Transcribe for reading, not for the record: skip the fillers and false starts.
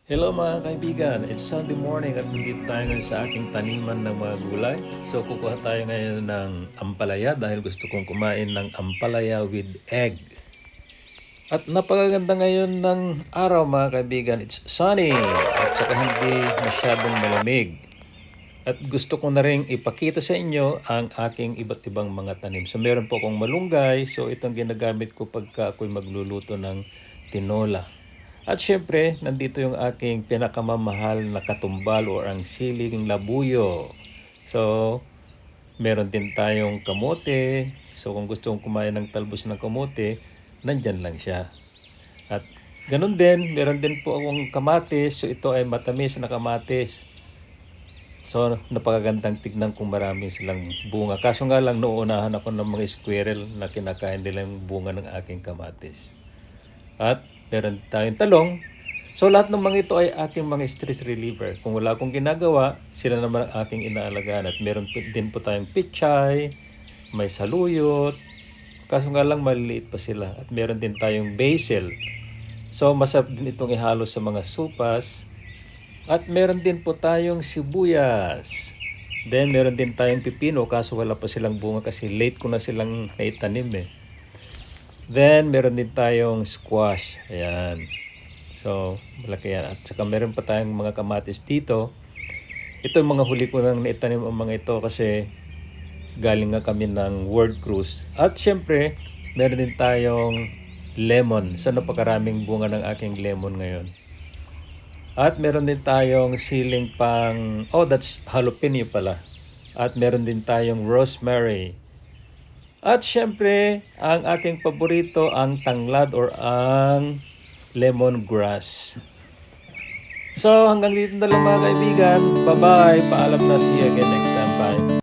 Hello mga kaibigan, it's Sunday morning at nandito tayo ngayon sa aking taniman ng mga gulay. So kukuha tayo ngayon ng ampalaya dahil gusto kong kumain ng ampalaya with egg. At napakaganda ngayon ng araw mga kaibigan, it's sunny at saka hindi masyadong malamig. At gusto ko na rin ipakita sa inyo ang aking iba't ibang mga tanim. So meron po akong malunggay, so itong ginagamit ko pagka ako'y magluluto ng tinola. At syempre, nandito yung aking pinakamamahal na katumbal o ang siling labuyo. So, meron din tayong kamote. So, kung gusto kong kumain ng talbos ng kamote, nandyan lang siya. At ganun din, meron din po akong kamatis. So, ito ay matamis na kamatis. So, napakagandang tignan kung maraming silang bunga. Kaso nga lang, noonahan ako ng mga squirrel na kinakain nila yung bunga ng aking kamatis. At meron tayong talong. So lahat ng mga ito ay aking mga stress reliever. Kung wala akong ginagawa, sila naman ang aking inaalagaan. At meron din po tayong pichay, may saluyot. Kaso nga lang maliliit pa sila. At meron din tayong basil. So masarap din itong ihalo sa mga supas. At meron din po tayong sibuyas. Then meron din tayong pipino kaso wala pa silang bunga kasi late ko na silang naitanim eh. Then, meron din tayong squash. Ayan. So, malaki yan. At saka meron pa tayong mga kamatis dito. Ito yung mga huli ko nang naitanim ang mga ito kasi galing nga kami ng world cruise. At syempre, meron din tayong lemon. So, napakaraming bunga ng aking lemon ngayon. At meron din tayong siling pang... Oh, that's jalapeno pala. At meron din tayong rosemary. At syempre, ang aking paborito, ang tanglad or ang lemongrass. So, hanggang dito na lang mga kaibigan. Bye-bye. Paalam na. See you again next time. Bye.